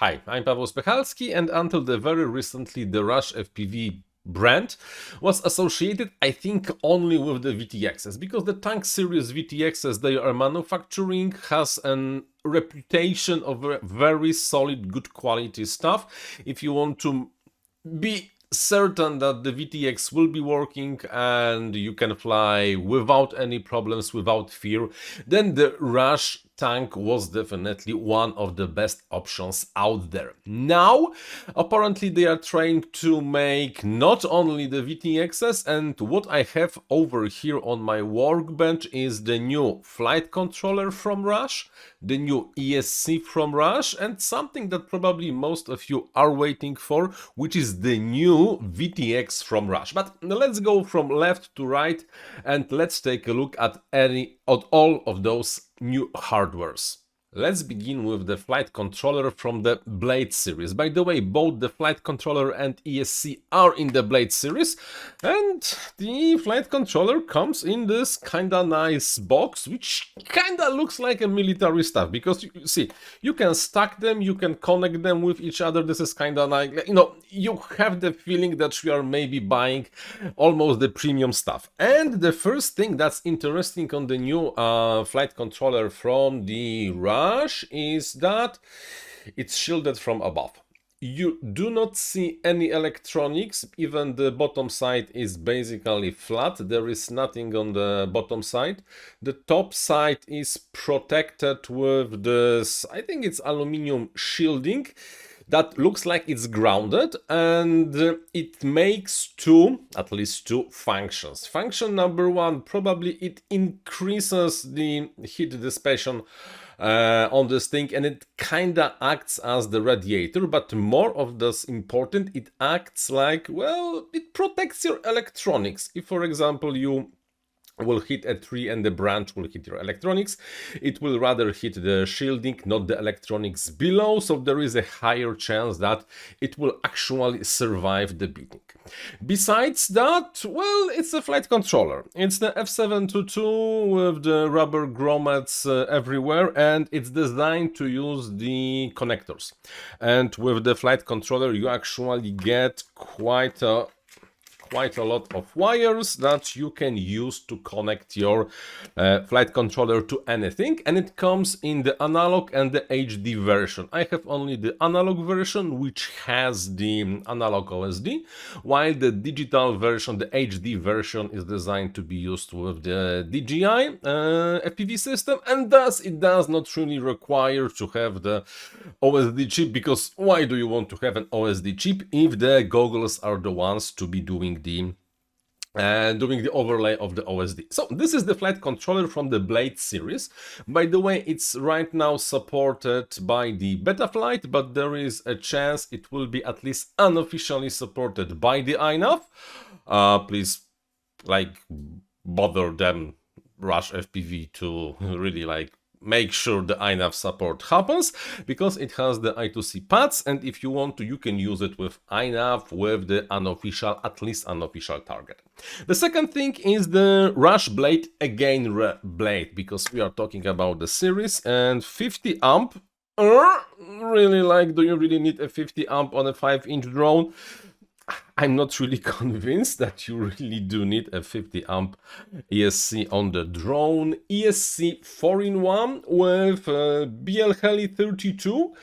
Hi, I'm Paweł Spechalski, and until the very recently the RushFPV brand was associated, I think, only with the VTXs, because the tank series VTXs they are manufacturing has an reputation of very solid, good quality stuff. If you want to be certain that the VTX will be working and you can fly without any problems, without fear, then the Rush tank was definitely one of the best options out there. Now, apparently they are trying to make not only the VTXs, and what I have over here on my workbench is the new flight controller from Rush, the new ESC from Rush, and something that probably most of you are waiting for, which is the new VTX from Rush. But let's go from left to right and let's take a look at all of those new hardwares. Let's begin with the flight controller from the Blade series. By the way, both the flight controller and ESC are in the Blade series, and the flight controller comes in this kinda nice box, which kinda looks like a military stuff, because you see, you can stack them, you can connect them with each other. This is kinda like, you have the feeling that you are maybe buying almost the premium stuff. And the first thing that's interesting on the new flight controller from the Rush is that it's shielded from above. You do not see any electronics, even the bottom side is basically flat, there is nothing on the bottom side. The top side is protected with this, I think it's aluminum shielding, that looks like it's grounded, and it makes at least two functions. Function number one, probably it increases the heat dissipation on this thing, and it kinda acts as the radiator, but more of this important, it acts like, well, it protects your electronics. If, for example, you will hit a tree and the branch will hit your electronics, it will rather hit the shielding, not the electronics below, so there is a higher chance that it will actually survive the beating. Besides that, well, it's a flight controller. It's the F722 with the rubber grommets everywhere, and it's designed to use the connectors. And with the flight controller you actually get quite a lot of wires that you can use to connect your flight controller to anything, and it comes in the analog and the HD version. I have only the analog version, which has the analog OSD, while the digital version, the HD version, is designed to be used with the DJI FPV system, and thus it does not really require to have the OSD chip, because why do you want to have an OSD chip if the goggles are the ones to be doing the overlay of the OSD. So this is the flight controller from the Blade series. By the way, it's right now supported by the Betaflight, but there is a chance it will be at least unofficially supported by the INAV. Please, bother them, RushFPV, to really make sure the INAV support happens, because it has the I2C pads, and if you want to, you can use it with INAV with the unofficial, at least unofficial target. The second thing is the Rush Blade, again Blade, because we are talking about the series, and 50 amp. Really, do you really need a 50 amp on a 5-inch drone? I'm not really convinced that you really do need a 50 amp ESC on the drone. ESC 4-in-1 with BL Heli 32.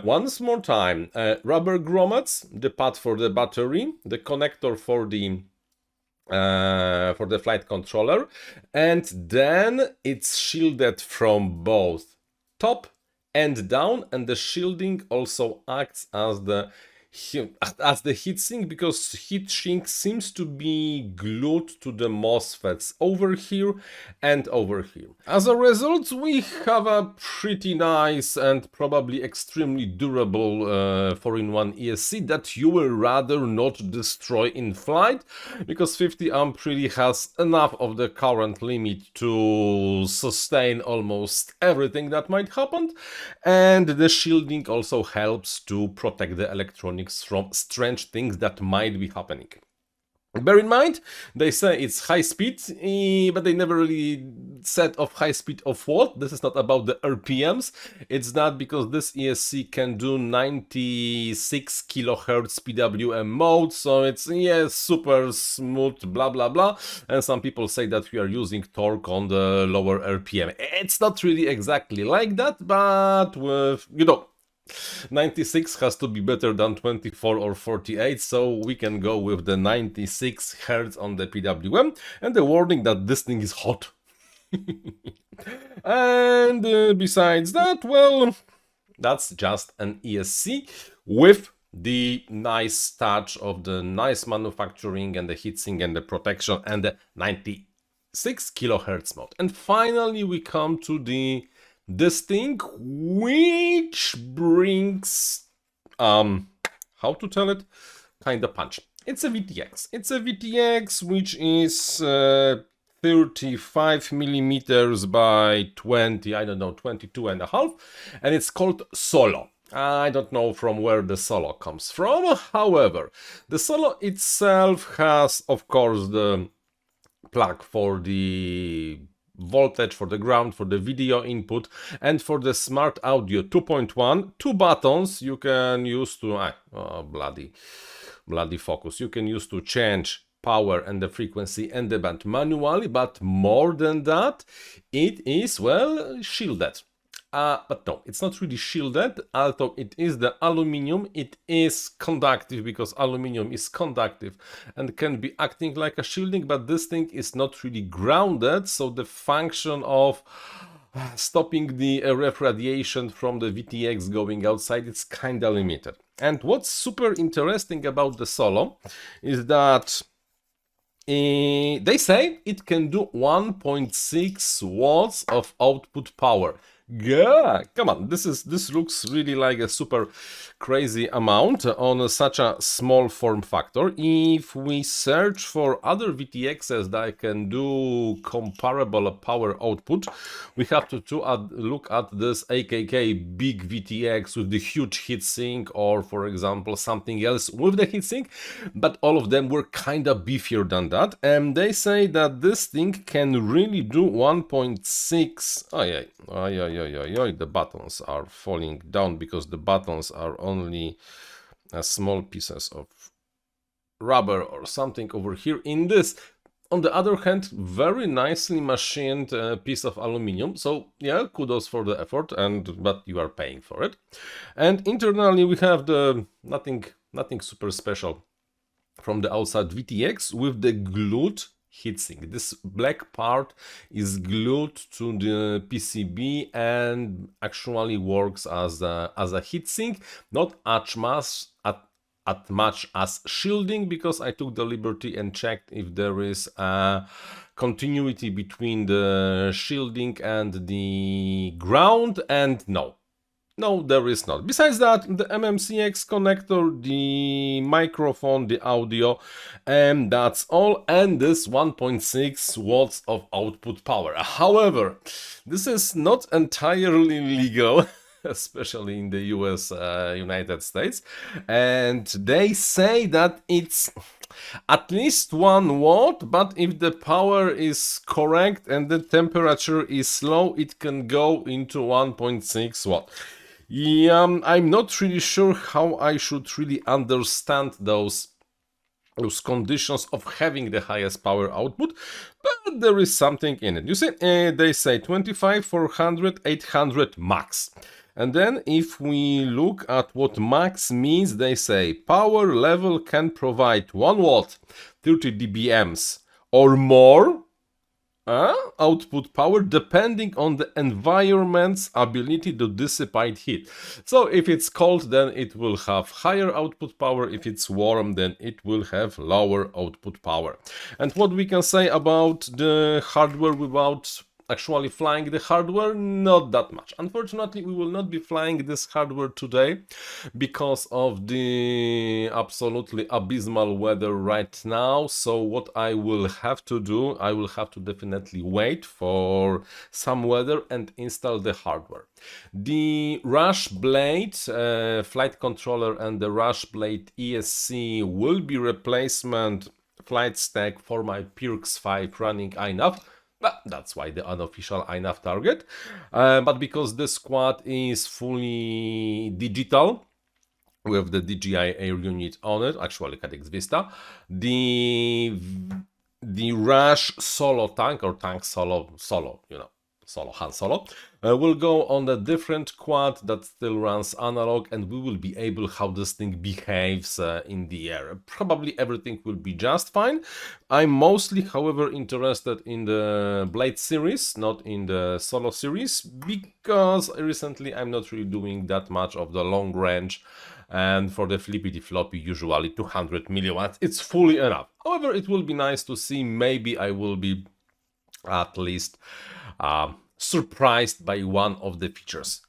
Once more time, rubber grommets, the pad for the battery, the connector for the flight controller, and then it's shielded from both top and down, and the shielding also acts as the heatsink, because heatsink seems to be glued to the MOSFETs over here and over here. As a result, we have a pretty nice and probably extremely durable 4-in-1 ESC that you will rather not destroy in flight, because 50 amp really has enough of the current limit to sustain almost everything that might happen, and the shielding also helps to protect the electronics from strange things that might be happening. Bear in mind, they say it's high speed, but they never really said of high speed of what. This is not about the RPMs. It's not because this ESC can do 96 kilohertz PWM mode, so it's, yes, super smooth, blah blah blah. And some people say that we are using torque on the lower RPM. It's not really exactly like that, but with, 96 has to be better than 24 or 48, so we can go with the 96 Hz on the PWM, and the warning that this thing is hot. And besides that, well, that's just an ESC with the nice touch of the nice manufacturing and the heatsink and the protection and the 96 kilohertz mode. And finally we come to this thing, which brings, how to tell it, kind of punch. It's a VTX. It's a VTX which is 35 millimeters by 20, I don't know, 22 and a half, and it's called Solo. I don't know from where the Solo comes from. However, the Solo itself has, of course, the plug for the voltage, for the ground, for the video input, and for the smart audio 2.1, two buttons you can use to bloody focus, you can use to change power and the frequency and the band manually, but more than that, it is, well, shielded. But no, it's not really shielded, although it is the aluminum. It is conductive because aluminum is conductive and can be acting like a shielding, but this thing is not really grounded, so the function of stopping the RF radiation from the VTX going outside is kind of limited. And what's super interesting about the Solo is that they say it can do 1.6 watts of output power. Yeah, come on, this looks really like a super crazy amount on such a small form factor. If we search for other VTXs that can do comparable power output, we have to look at this AKK big VTX with the huge heatsink, or for example something else with the heatsink, but all of them were kind of beefier than that, and they say that this thing can really do 1.6. The buttons are falling down because the buttons are only small pieces of rubber or something over here in this. On the other hand, very nicely machined piece of aluminum. So yeah, kudos for the effort, but you are paying for it. And internally we have the nothing super special from the outside VTX with the glued heatsink. This black part is glued to the PCB and actually works as a heatsink, not as much as shielding, because I took the liberty and checked if there is a continuity between the shielding and the ground, and no, there is not. Besides that, the MMCX connector, the microphone, the audio, and that's all. And this 1.6 watts of output power. However, this is not entirely legal, especially in the US, United States. And they say that it's at least 1 watt, but if the power is correct and the temperature is low, it can go into 1.6 watt. Yeah, I'm not really sure how I should really understand those conditions of having the highest power output, but there is something in it. You see, they say 25, 400, 800 max. And then if we look at what max means, they say power level can provide 1 watt, 30 dBms or more output power depending on the environment's ability to dissipate heat. So if it's cold, then it will have higher output power. If it's warm, then it will have lower output power. And what we can say about the hardware without actually flying the hardware? Not that much. Unfortunately, we will not be flying this hardware today because of the absolutely abysmal weather right now. So what I will have to do, I will have to definitely wait for some weather and install the hardware. The Rush Blade flight controller and the Rush Blade ESC will be replacement flight stack for my Pirx 5 running iNav. But that's why the unofficial iNav target. But because the squad is fully digital, with the DJI Air unit on it, actually Cadex Vista, the Rush solo tank, or tank solo, you know, solo, Han Solo, will go on a different quad that still runs analog, and we will be able how this thing behaves in the air. Probably everything will be just fine. I'm mostly, however, interested in the Blade series, not in the solo series, because recently I'm not really doing that much of the long range, and for the flippity floppy usually 200 milliwatts it's fully enough. However, it will be nice to see, maybe I will be at least surprised by one of the features.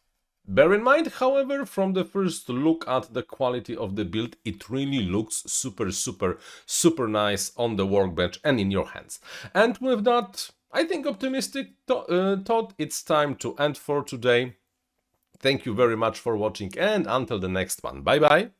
Bear in mind, however, from the first look at the quality of the build, it really looks super nice on the workbench and in your hands. And with that, I think optimistic thought, it's time to end for today. Thank you very much for watching, and until the next one, bye bye!